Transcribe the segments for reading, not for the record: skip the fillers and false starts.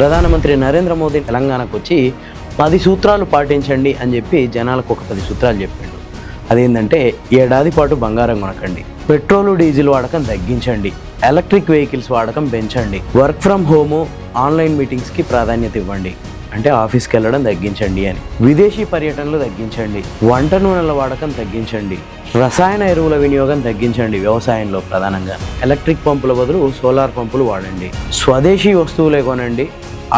ప్రధానమంత్రి నరేంద్ర మోదీ తెలంగాణకు వచ్చి 10 సూత్రాలు పాటించండి అని చెప్పి జనాలకు ఒక 10 సూత్రాలు చెప్పిండు. అదేంటంటే ఏడాది పాటు బంగారం కొనకండి, పెట్రోల్ డీజిల్ వాడకం తగ్గించండి, ఎలక్ట్రిక్ వెహికల్స్ వాడకం పెంచండి, వర్క్ ఫ్రమ్ హోము ఆన్లైన్ మీటింగ్స్కి ప్రాధాన్యత ఇవ్వండి, అంటే ఆఫీస్కి వెళ్ళడం తగ్గించండి అని, విదేశీ పర్యటనలు తగ్గించండి, వంట నూనెల వాడకం తగ్గించండి, రసాయన ఎరువుల వినియోగం తగ్గించండి, వ్యవసాయంలో ప్రధానంగా ఎలక్ట్రిక్ పంపుల బదులు సోలార్ పంపులు వాడండి, స్వదేశీ వస్తువులే కొనండి,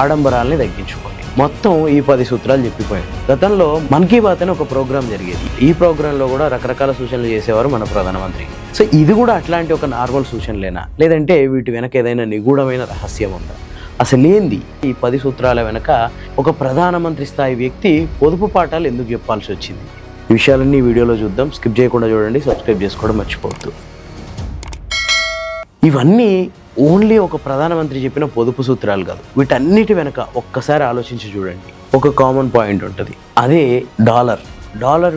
ఆడంబరాల్ని తగ్గించుకోండి. మొత్తం ఈ 10 సూత్రాలు చెప్పిపోయాడు. గతంలో మన్ కీ బాత్ అని ఒక ప్రోగ్రామ్ జరిగేది. ఈ ప్రోగ్రాంలో కూడా రకరకాల సూచనలు చేసేవారు మన ప్రధానమంత్రి. సో ఇది కూడా అట్లాంటి ఒక నార్మల్ సూచనలేనా, లేదంటే వీటి వెనక ఏదైనా నిగూఢమైన రహస్యం ఉందా? అసలు ఏంది ఈ 10 సూత్రాల వెనక ఒక ప్రధానమంత్రి స్థాయి వ్యక్తి పొదుపు పాఠాలు ఎందుకు చెప్పాల్సి వచ్చింది? ఈ విషయాలన్నీ వీడియోలో చూద్దాం. స్కిప్ చేయకుండా చూడండి, సబ్స్క్రైబ్ చేసుకోవడం మర్చిపోవద్దు. ఇవన్నీ ఓన్లీ ఒక ప్రధానమంత్రి చెప్పిన పొదుపు సూత్రాలు కాదు. వీటన్నిటి వెనక ఒక్కసారి ఆలోచించి చూడండి. ఒక కామన్ పాయింట్ ఉంటుంది, అదే డాలర్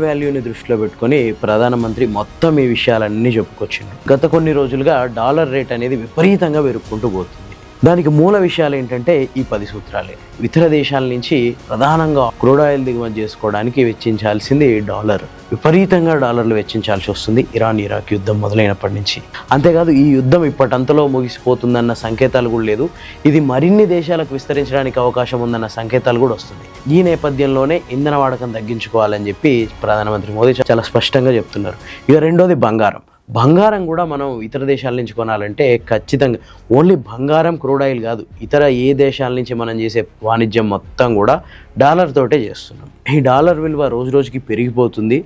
వాల్యూని దృష్టిలో పెట్టుకొని ప్రధానమంత్రి మొత్తం ఈ విషయాలన్నీ చెప్పుకొచ్చిండు. గత కొన్ని రోజులుగా డాలర్ రేట్ అనేది విపరీతంగా పెరుగుకుంటూ పోతుంది. దానికి మూల విషయాలు ఏంటంటే ఈ 10 సూత్రాలే. ఇతర దేశాల నుంచి ప్రధానంగా క్రూడ్ ఆయిల్ దిగుమతి చేసుకోవడానికి వెచ్చించాల్సింది డాలర్. విపరీతంగా డాలర్లు వెచ్చించాల్సి వస్తుంది ఇరాన్ ఇరాక్ యుద్ధం మొదలైనప్పటి నుంచి. అంతేకాదు ఈ యుద్ధం ఇప్పటంతలో ముగిసిపోతుందన్న సంకేతాలు కూడా లేదు. ఇది మరిన్ని దేశాలకు విస్తరించడానికి అవకాశం ఉందన్న సంకేతాలు కూడా వస్తుంది. ఈ నేపథ్యంలోనే ఇంధన వాడకం తగ్గించుకోవాలని చెప్పి ప్రధానమంత్రి మోదీ చాలా స్పష్టంగా చెప్తున్నారు. ఇక రెండోది బంగారం కూడా మనం ఇతర దేశాల నుంచి కొనాలంటే ఖచ్చితంగా ఓన్లీ బంగారం క్రూడ్ ఆయిల్ కాదు, ఇతర ఏ దేశాల నుంచి మనం చేసే వాణిజ్యం మొత్తం కూడా డాలర్ తోటే చేస్తున్నాం. ఈ డాలర్ విలువ రోజు రోజుకి పెరిగిపోతుంది,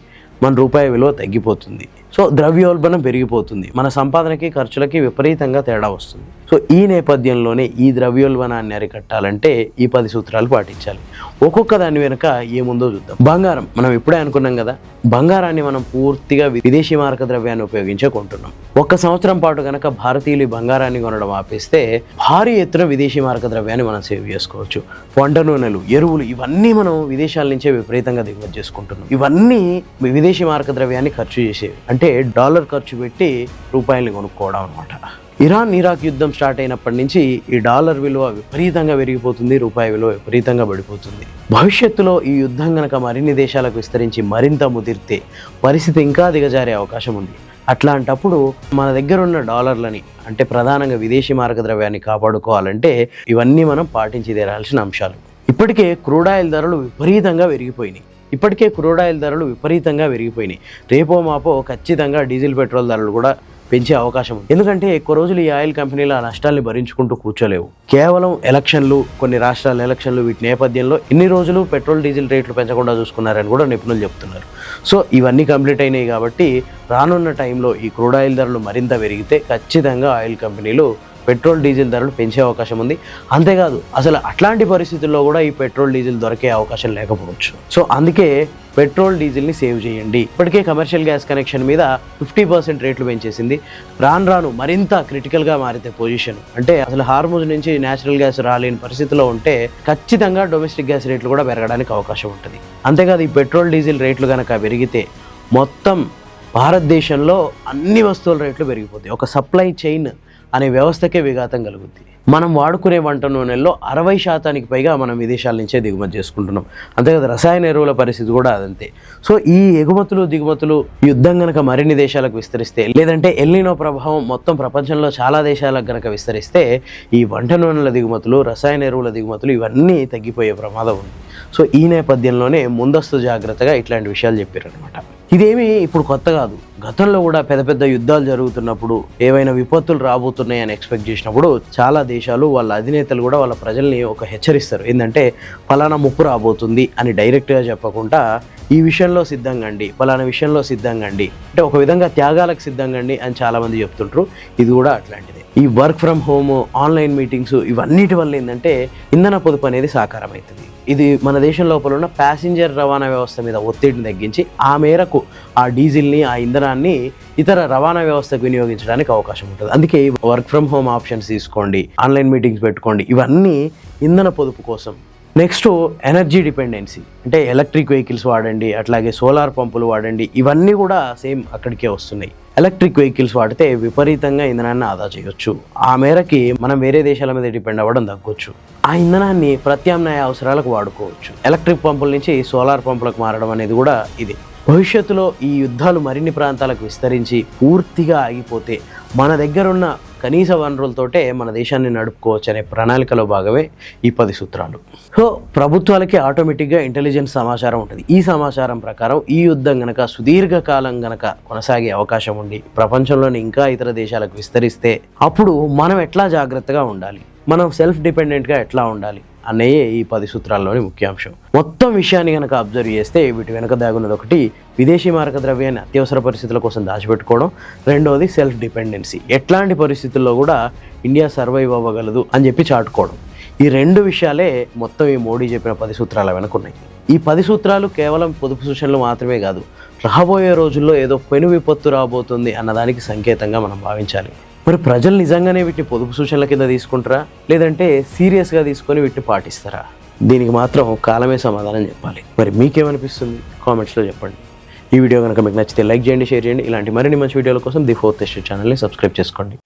మన రూపాయి విలువ తగ్గిపోతుంది. సో ద్రవ్యోల్బణం పెరిగిపోతుంది, మన సంపాదనకి ఖర్చులకి విపరీతంగా తేడా వస్తుంది. సో ఈ నేపథ్యంలోనే ఈ ద్రవ్యోల్బణాన్ని అరికట్టాలంటే ఈ 10 సూత్రాలు పాటించాలి. ఒక్కొక్క దాని వెనుక ఏముందో చూద్దాం. బంగారం, మనం ఇప్పుడే అనుకున్నాం కదా, బంగారాన్ని మనం పూర్తిగా విదేశీ మారక ద్రవ్యాన్ని ఉపయోగించే కొంటున్నాం. 1 సంవత్సరం పాటు కనుక భారతీయులు బంగారాన్ని కొనడం ఆపేస్తే భారీ ఎత్తున విదేశీ మారక ద్రవ్యాన్ని మనం సేవ్ చేసుకోవచ్చు. వంట నూనెలు, ఎరువులు ఇవన్నీ మనం విదేశాల నుంచే విపరీతంగా దిగుమతి చేసుకుంటున్నాం. ఇవన్నీ విదేశీ మారక ద్రవ్యాన్ని ఖర్చు చేసేవి, అంటే డాలర్ ఖర్చు పెట్టి రూపాయల్ని కొనుక్కోవడం అనమాట. ఇరాన్ ఇరాక్ యుద్ధం స్టార్ట్ అయినప్పటి నుంచి ఈ డాలర్ విలువ విపరీతంగా పెరిగిపోతుంది, రూపాయి విలువ విపరీతంగా పడిపోతుంది. భవిష్యత్తులో ఈ యుద్ధం కనుక మరిన్ని దేశాలకు విస్తరించి మరింత ముదిరితే పరిస్థితి ఇంకా దిగజారే అవకాశం ఉంది. అట్లాంటప్పుడు మన దగ్గర ఉన్న డాలర్లని, అంటే ప్రధానంగా విదేశీ మారక ద్రవ్యాన్ని కాపాడుకోవాలంటే ఇవన్నీ మనం పాటించి తీరాల్సిన అంశాలు. ఇప్పటికే క్రూడ్ ఆయిల్ ధరలు విపరీతంగా పెరిగిపోయినాయి. రేపో మాపో ఖచ్చితంగా డీజిల్ పెట్రోల్ ధరలు కూడా పెంచే అవకాశం ఉంది. ఎందుకంటే ఎక్కువ రోజులు ఈ ఆయిల్ కంపెనీలు ఆ నష్టాల్ని భరించుకుంటూ కూర్చోలేవు. కేవలం ఎలక్షన్లు, కొన్ని రాష్ట్రాల ఎలక్షన్లు, వీటి నేపథ్యంలో ఇన్ని రోజులు పెట్రోల్ డీజిల్ రేట్లు పెంచకుండా చూసుకున్నారని కూడా నిపుణులు చెప్తున్నారు. సో ఇవన్నీ కంప్లీట్ అయినాయి కాబట్టి రానున్న టైంలో ఈ క్రూడ్ ఆయిల్ ధరలు మరింత పెరిగితే ఖచ్చితంగా ఆయిల్ కంపెనీలు పెట్రోల్ డీజిల్ ధరలు పెంచే అవకాశం ఉంది. అంతేకాదు అసలు అట్లాంటి పరిస్థితుల్లో కూడా ఈ పెట్రోల్ డీజిల్ దొరికే అవకాశం లేకపోవచ్చు. సో అందుకే పెట్రోల్ డీజిల్ని సేవ్ చేయండి. ఇప్పటికే కమర్షియల్ గ్యాస్ కనెక్షన్ మీద 50% రేట్లు పెంచేసింది. రాను మరింత క్రిటికల్గా మారితే పొజిషన్, అంటే అసలు హార్మోజ్ నుంచి న్యాచురల్ గ్యాస్ రాలేని పరిస్థితిలో ఉంటే ఖచ్చితంగా డొమెస్టిక్ గ్యాస్ రేట్లు కూడా పెరగడానికి అవకాశం ఉంటుంది. అంతేకాదు ఈ పెట్రోల్ డీజిల్ రేట్లు కనుక పెరిగితే మొత్తం భారతదేశంలో అన్ని వస్తువుల రేట్లు పెరిగిపోతాయి. ఒక సప్లై చైన్ అనే వ్యవస్థకే విఘాతం కలుగుద్ది. మనం వాడుకునే వంట నూనెల్లో 60% పైగా మనం విదేశాల నుంచే దిగుమతి చేసుకుంటున్నాం. అంతేకాదు రసాయన ఎరువుల పరిస్థితి కూడా అదంతే. సో ఈ ఎగుమతులు దిగుమతులు యుద్ధం కనుక మరిన్ని దేశాలకు విస్తరిస్తే, లేదంటే ఎల్నినో ప్రభావం మొత్తం ప్రపంచంలో చాలా దేశాలకు కనుక విస్తరిస్తే ఈ వంట నూనెల దిగుమతులు, రసాయన ఎరువుల దిగుమతులు ఇవన్నీ తగ్గిపోయే ప్రమాదం ఉంది. సో ఈ నేపథ్యంలోనే ముందస్తు జాగ్రత్తగా ఇట్లాంటి విషయాలు చెప్పారనమాట. ఇదేమీ ఇప్పుడు కొత్త కాదు. గతంలో కూడా పెద్ద పెద్ద యుద్ధాలు జరుగుతున్నప్పుడు, ఏవైనా విపత్తులు రాబోతున్నాయని ఎక్స్పెక్ట్ చేసినప్పుడు చాలా దేశాలు వాళ్ళ అధినేతలు కూడా వాళ్ళ ప్రజల్ని ఒక హెచ్చరిస్తారు. ఏంటంటే ఫలానా ముప్పు రాబోతుంది అని డైరెక్ట్గా చెప్పకుండా ఈ విషయంలో సిద్ధంగా అండి, ఫలానా విషయంలో సిద్ధంగా అండి, అంటే ఒక విధంగా త్యాగాలకు సిద్ధంగా అండి అని చాలామంది చెప్తుంటారు. ఇది కూడా అట్లాంటిదే. ఈ work from home, online meetings ఇవన్నిటి వల్ల ఏంటంటే ఇంధన పొదుపు అనేది సాకారం అవుతుంది. ఇది మన దేశం లోపల ఉన్న ప్యాసింజర్ రవాణా వ్యవస్థ మీద ఒత్తిడిని తగ్గించి ఆ మేరకు ఆ డీజిల్ని, ఆ ఇంధనాన్ని ఇతర రవాణా వ్యవస్థకు వినియోగించడానికి అవకాశం ఉంటుంది. అందుకే వర్క్ ఫ్రమ్ హోమ్ ఆప్షన్స్ తీసుకోండి, ఆన్లైన్ మీటింగ్స్ పెట్టుకోండి, ఇవన్నీ ఇంధన పొదుపు కోసం. నెక్స్ట్ ఎనర్జీ డిపెండెన్సీ, అంటే ఎలక్ట్రిక్ వెహికల్స్ వాడండి, అట్లాగే సోలార్ పంపులు వాడండి, ఇవన్నీ కూడా సేమ్ అక్కడికే వస్తున్నాయి. ఎలక్ట్రిక్ వెహికల్స్ వాడితే విపరీతంగా ఇంధనాన్ని ఆదా చేయొచ్చు. ఆ మేరకి మనం వేరే దేశాల మీద డిపెండ్ అవ్వడం తగ్గొచ్చు. ఆ ఇంధనాన్ని ప్రత్యామ్నాయ అవసరాలకు వాడుకోవచ్చు. ఎలక్ట్రిక్ పంపుల నుంచి సోలార్ పంపులకు మారడం అనేది కూడా ఇది. భవిష్యత్తులో ఈ యుద్ధాలు మరిన్ని ప్రాంతాలకు విస్తరించి పూర్తిగా ఆగిపోతే మన దగ్గర ఉన్న కనీస వనరులతోటే మన దేశాన్ని నడుపుకోవచ్చు అనే ప్రణాళికలో భాగమే ఈ 10 సూత్రాలు. సో ప్రభుత్వాలకి ఆటోమేటిక్గా ఇంటెలిజెన్స్ సమాచారం ఉంటుంది. ఈ సమాచారం ప్రకారం ఈ యుద్ధం గనక సుదీర్ఘకాలం గనక కొనసాగే అవకాశం ఉండి ప్రపంచంలోని ఇంకా ఇతర దేశాలకు విస్తరిస్తే అప్పుడు మనం ఎట్లా జాగ్రత్తగా ఉండాలి, మనం సెల్ఫ్ డిపెండెంట్గా ఎట్లా ఉండాలి అనేయే ఈ 10 సూత్రాల్లోని ముఖ్యాంశం. మొత్తం విషయాన్ని కనుక అబ్జర్వ్ చేస్తే వీటి వెనక దాగున్నది ఒకటి విదేశీ మారక ద్రవ్యాన్ని అత్యవసర పరిస్థితుల కోసం దాచిపెట్టుకోవడం, రెండోది సెల్ఫ్ డిపెండెన్సీ, ఎట్లాంటి పరిస్థితుల్లో కూడా ఇండియా సర్వైవ్ అవ్వగలదు అని చెప్పి చాటుకోవడం. ఈ 2 విషయాలే మొత్తం ఈ మోడీ చెప్పిన 10 సూత్రాల వెనుకున్నాయి. ఈ 10 సూత్రాలు కేవలం పొదుపు సూచనలు మాత్రమే కాదు, రాబోయే రోజుల్లో ఏదో పెను విపత్తు రాబోతుంది అన్నదానికి సంకేతంగా మనం భావించాలి. మరి ప్రజలు నిజంగానే వీటిని పొదుపు సూచనల కింద తీసుకుంటారా, లేదంటే సీరియస్గా తీసుకొని వీటిని పాటిస్తారా? దీనికి మాత్రం కాలమే సమాధానం చెప్పాలి. మరి మీకేమనిపిస్తుంది కామెంట్స్లో చెప్పండి. ఈ వీడియో కనుక మీకు నచ్చితే లైక్ చేయండి, షేర్ చేయండి. ఇలాంటి మరిన్ని మంచి వీడియోల కోసం ది ఫోర్త్ ఎస్టేట్ ఛానల్ని సబ్స్క్రైబ్ చేసుకోండి.